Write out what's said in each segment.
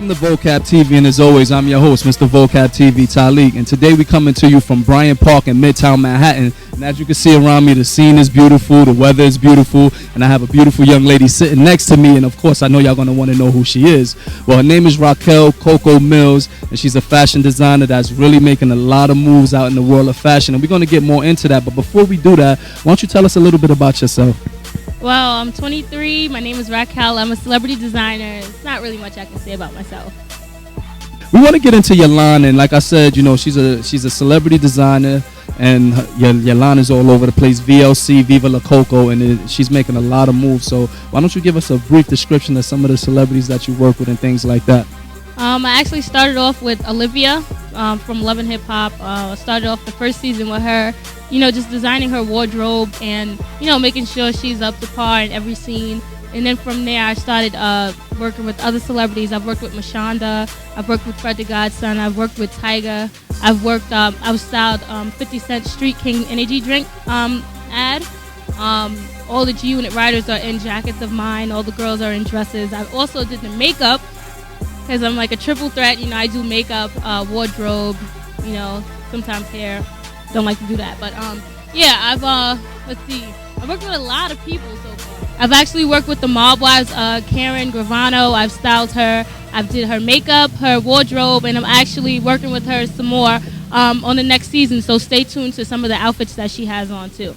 to Vocab TV, and as always, I'm your host, Mr. Vocab TV, Talik. And today we coming to you from Bryant Park in Midtown Manhattan. And as you can see around me, the scene is beautiful, the weather is beautiful, and I have a beautiful young lady sitting next to me. And of course, I know y'all gonna want to know who she is. Well, her name is Racquell Coco Mills, and she's a fashion designer that's really making a lot of moves out in the world of fashion. And we're gonna get more into that. But before we do that, why don't you tell us a little bit about yourself? Well, I'm 23. My name is Racquell. I'm a celebrity designer. It's not really much I can say about myself. We want to get into your line, and like I said, you know, she's a celebrity designer, and your line is all over the place. VLC, Viva La Coco, and she's making a lot of moves. So why don't you give us a brief description of some of the celebrities that you work with and things like that? I actually started off with Olivia from Love and Hip Hop. Started off the first season with her, you know, just designing her wardrobe and, you know, making sure she's up to par in every scene. And then from there, I started working with other celebrities. I've worked with Mashonda. I've worked with Fred the Godson. I've worked with Tyga. I've styled 50 Cent Street King energy drink ad. All the G-Unit riders are in jackets of mine. All the girls are in dresses. I also did the makeup because I'm like a triple threat. You know, I do makeup, wardrobe, you know, sometimes hair. Don't like to do that. But, yeah, I've worked with a lot of people so far. I've actually worked with the Mob Wives, Karen Gravano. I've styled her. I've did her makeup, her wardrobe, and I'm actually working with her some more on the next season. So stay tuned to some of the outfits that she has on too.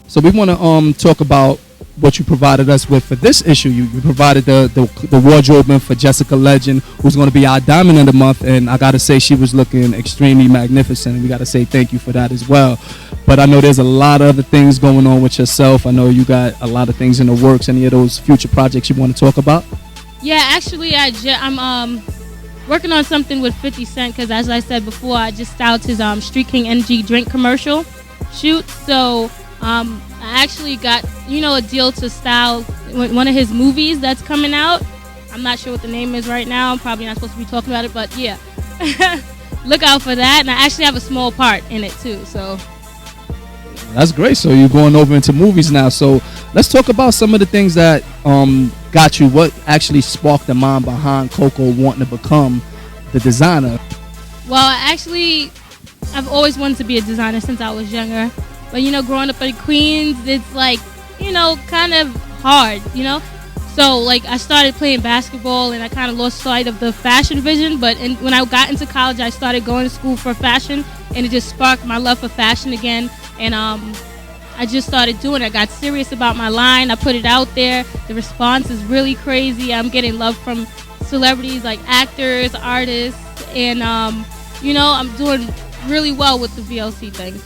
So we want to talk about what you provided us with for this issue. You provided the wardrobe for Jessica Legend, who's going to be our Diamond of the Month, and I got to say she was looking extremely magnificent, and we got to say thank you for that as well. But I know there's a lot of other things going on with yourself. I know you got a lot of things in the works. Any of those future projects you want to talk about? Yeah, actually, I'm working on something with 50 Cent because, as I said before, I just styled his Street King Energy drink commercial shoot. So I actually got, you know, a deal to style one of his movies that's coming out. I'm not sure what the name is right now. I'm probably not supposed to be talking about it, but yeah. Look out for that. And I actually have a small part in it too, so. That's great. So you're going over into movies now. So let's talk about some of the things that got you. What actually sparked the mind behind Coco wanting to become the designer? Well, I've always wanted to be a designer since I was younger. But, you know, growing up in Queens, it's like, you know, kind of hard, you know. So, like, I started playing basketball and I kind of lost sight of the fashion vision. But when I got into college, I started going to school for fashion, and it just sparked my love for fashion again. And I just started doing it. I got serious about my line. I put it out there. The response is really crazy. I'm getting love from celebrities like actors, artists, and, you know, I'm doing really well with the VLC thing.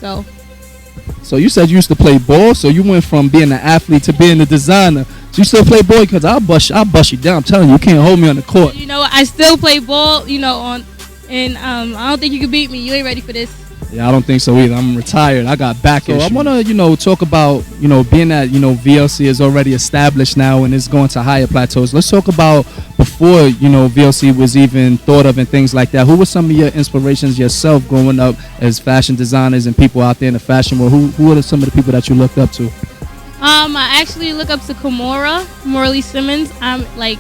So you said you used to play ball, so you went from being an athlete to being a designer. So you still play ball? Because I'll bust you down. I'm telling you, you can't hold me on the court. You know, I still play ball, you know, and I don't think you can beat me. You ain't ready for this. Yeah, I don't think so either. I'm retired. I got back issues. So I want to, you know, talk about, you know, being that, you know, VLC is already established now and it's going to higher plateaus. Let's talk about before, you know, VLC was even thought of and things like that. Who were some of your inspirations yourself growing up as fashion designers and people out there in the fashion world? Who are some of the people that you looked up to? I actually look up to Morley Simmons. I'm like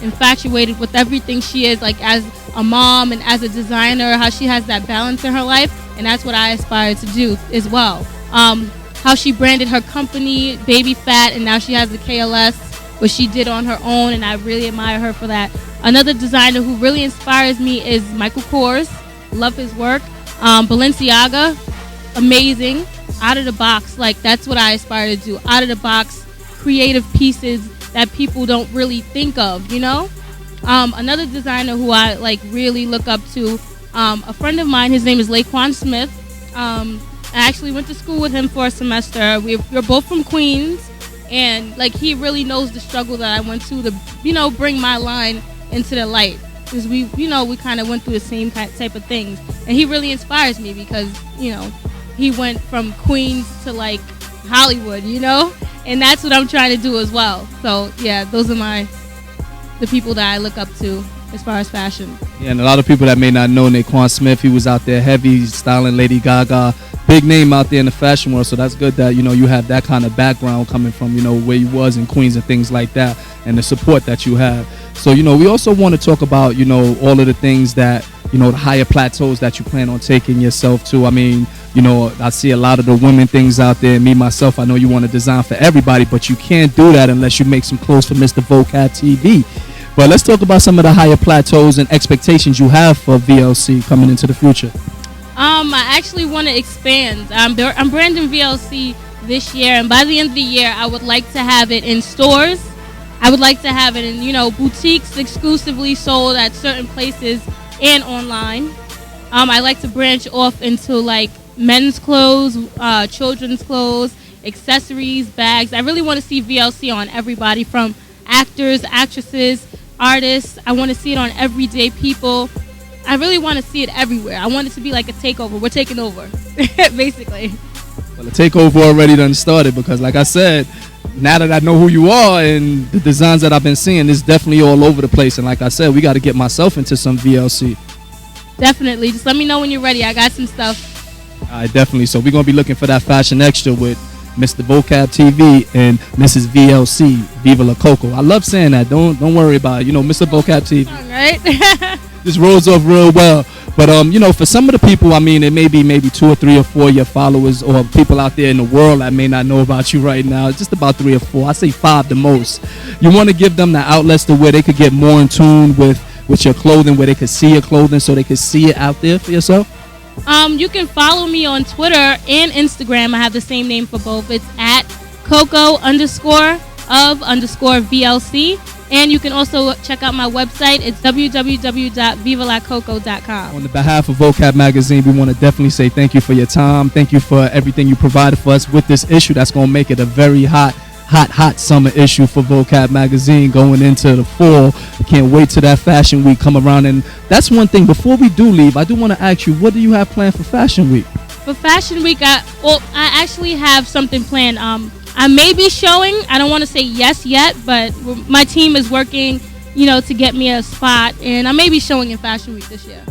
infatuated with everything she is, like as a mom and as a designer, how she has that balance in her life. And that's what I aspire to do as well. How she branded her company, Baby Fat, and now she has the KLS, which she did on her own, and I really admire her for that. Another designer who really inspires me is Michael Kors. Love his work. Balenciaga, amazing. Out of the box, like that's what I aspire to do. Out of the box, creative pieces that people don't really think of, you know? Another designer who I like really look up to, a friend of mine, his name is Laquan Smith. I actually went to school with him for a semester. We're both from Queens, and like he really knows the struggle that I went to, you know, bring my line into the light. Because we kind of went through the same type of things, and he really inspires me because, you know, he went from Queens to like Hollywood, you know, and that's what I'm trying to do as well. So yeah, those are the people that I look up to as far as fashion. Yeah, and a lot of people that may not know Naquan Smith, he was out there heavy styling Lady Gaga, big name out there in the fashion world. So that's good that, you know, you have that kind of background coming from, you know, where you was in Queens and things like that, and the support that you have. So, we also want to talk about, all of the things that, the higher plateaus that you plan on taking yourself to. I mean, I see a lot of the women things out there. Me, myself, I know you want to design for everybody, but you can't do that unless you make some clothes for Mr. Vocab TV. But let's talk about some of the higher plateaus and expectations you have for VLC coming into the future. I actually want to expand. I'm branding VLC this year, and by the end of the year, I would like to have it in stores. I would like to have it in, boutiques exclusively sold at certain places and online. I like to branch off into like men's clothes, children's clothes, accessories, bags. I really want to see VLC on everybody, from actors, actresses, artists. I want to see it on everyday people. I really want to see it everywhere. I want it to be like a takeover. We're taking over, basically. Well, the takeover already done started, because like I said, now that I know who you are and the designs that I've been seeing, it's definitely all over the place. And like I said, we got to get myself into some VLC. Definitely. Just let me know when you're ready. I got some stuff. All right, definitely. So we're going to be looking for that fashion extra with Mr. Vocab TV and Mrs. VLC, Viva La Coco. I love saying that. Don't worry about it. Mr. Vocab TV. All right. This rolls off real well. But, for some of the people, I mean, it may be maybe 2 or 3 or 4 of your followers or people out there in the world that may not know about you right now. It's just about 3 or 4. I say 5 the most. You want to give them the outlets to where they could get more in tune with your clothing, where they could see your clothing so they could see it out there for yourself? You can follow me on Twitter and Instagram. I have the same name for both. It's at Coco_of_VLC. And you can also check out my website. It's www.vivalacoco.com. On the behalf of Vocab Magazine, we want to definitely say thank you for your time. Thank you for everything you provided for us with this issue that's going to make it a very hot summer issue for Vocab Magazine going into the fall. I can't wait till that Fashion Week come around. And that's one thing. Before we do leave, I do want to ask you, what do you have planned for Fashion Week? For Fashion Week, I actually have something planned. I may be showing. I don't want to say yes yet, but my team is working, to get me a spot, and I may be showing in Fashion Week this year.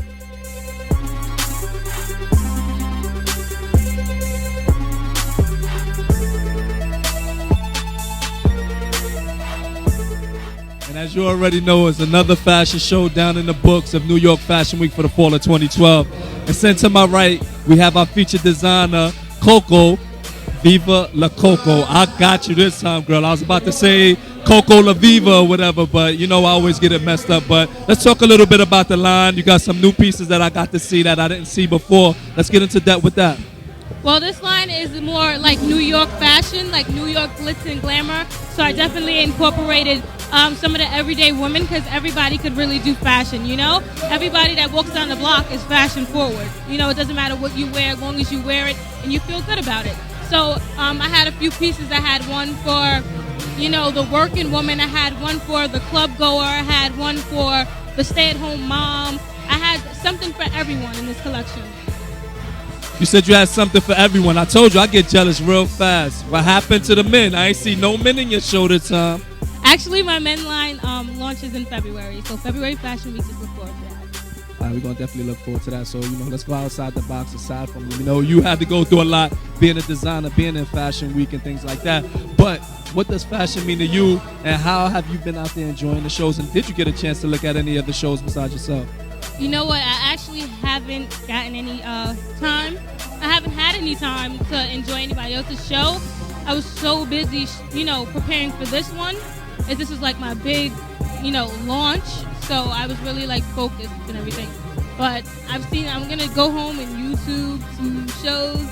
And as you already know, it's another fashion show down in the books of New York Fashion Week for the fall of 2012. And sent to my right, we have our featured designer, Coco, Viva La Coco. I got you this time, girl. I was about to say Coco La Viva or whatever, but I always get it messed up. But let's talk a little bit about the line. You got some new pieces that I got to see that I didn't see before. Let's get into depth with that. Well, this line is more like New York fashion, like New York glitz and glamour. So I definitely incorporated some of the everyday women, because everybody could really do fashion, Everybody that walks down the block is fashion forward. It doesn't matter what you wear, as long as you wear it and you feel good about it. So I had a few pieces. I had one for, the working woman. I had one for the club goer. I had one for the stay-at-home mom. I had something for everyone in this collection. You said you had something for everyone. I told you I get jealous real fast. What happened to the men? I ain't see no men in your show this time. Actually, my men line launches in February. So February Fashion Week, just look forward to that. All right, we're going to definitely look forward to that. So, let's go outside the box, aside from, you had to go through a lot being a designer, being in Fashion Week and things like that. But what does fashion mean to you, and how have you been out there enjoying the shows? And did you get a chance to look at any of the shows besides yourself? You know what? I actually haven't gotten any time. I haven't had any time to enjoy anybody else's show. I was so busy, preparing for this one. As this was like my big, launch. So I was really focused and everything. But I'm going to go home and YouTube some shows,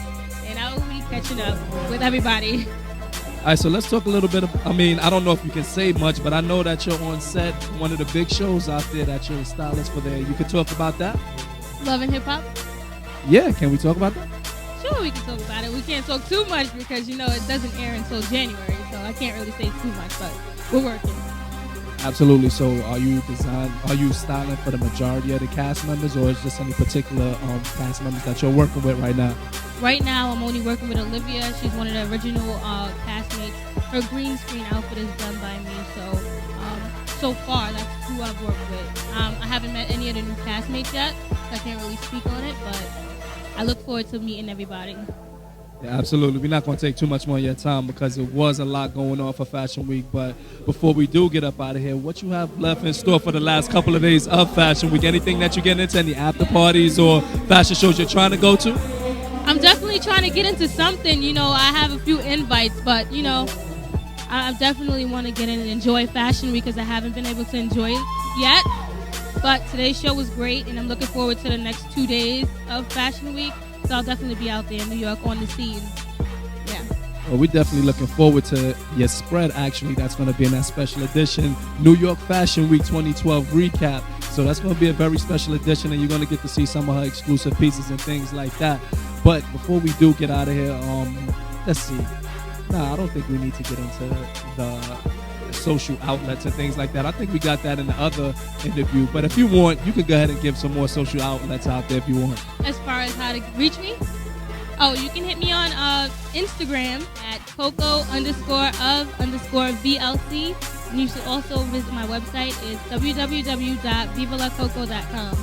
and I will be catching up with everybody. All right, so let's talk a little bit I don't know if you can say much, but I know that you're on set, one of the big shows out there that you're a stylist for there. You could talk about that? Love and Hip Hop? Yeah, can we talk about that? Sure, we can talk about it. We can't talk too much because, it doesn't air until January, so I can't really say too much, but we're working. Absolutely. So are you styling for the majority of the cast members, or is there any particular cast members that you're working with right now? Right now, I'm only working with Olivia. She's one of the original castmates. Her green screen outfit is done by me, so far, that's who I've worked with. I haven't met any of the new castmates yet, so I can't really speak on it, but I look forward to meeting everybody. Yeah, absolutely. We're not going to take too much more of your time because it was a lot going on for Fashion Week. But before we do get up out of here, what you have left in store for the last couple of days of Fashion Week? Anything that you're getting into? Any after parties or fashion shows you're trying to go to? I'm definitely trying to get into something. I have a few invites, but, I definitely want to get in and enjoy Fashion Week because I haven't been able to enjoy it yet. But today's show was great, and I'm looking forward to the next 2 days of Fashion Week. So I'll definitely be out there in New York on the scene. Yeah. Well, we're definitely looking forward to your spread, actually. That's going to be in that special edition, New York Fashion Week 2012 recap. So that's going to be a very special edition, and you're going to get to see some of her exclusive pieces and things like that. But before we do get out of here, let's see. I don't think we need to get into the social outlets and things like that. I think we got that in the other interview. But if you want, you can go ahead and give some more social outlets out there if you want. As far as how to reach me? Oh, you can hit me on Instagram at Coco_of_VLC. And you should also visit my website. It's www.vivalacoco.com.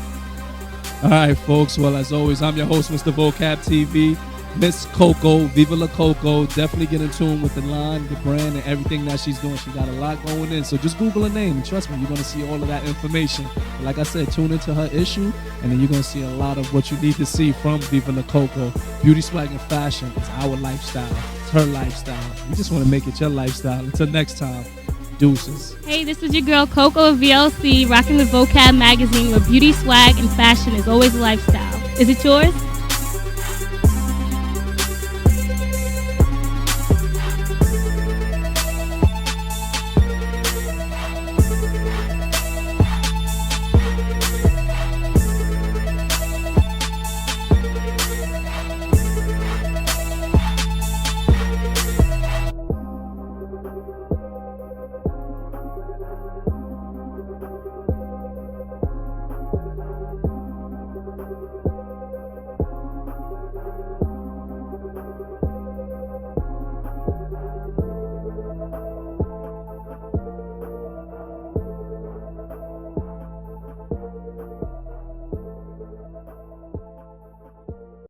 All right, folks. Well, as always, I'm your host, Mr. Vocab TV. Miss Coco, Viva La Coco, definitely get in tune with the line, the brand, and everything that she's doing. She got a lot going in, so just Google her name, and trust me, you're going to see all of that information. Like I said, tune into her issue, and then you're going to see a lot of what you need to see from Viva La Coco. Beauty, swag, and fashion is our lifestyle. It's her lifestyle. We just want to make it your lifestyle. Until next time, deuces. Hey, this is your girl Coco of VLC, rocking the Vocab Magazine, where beauty, swag, and fashion is always a lifestyle. Is it yours?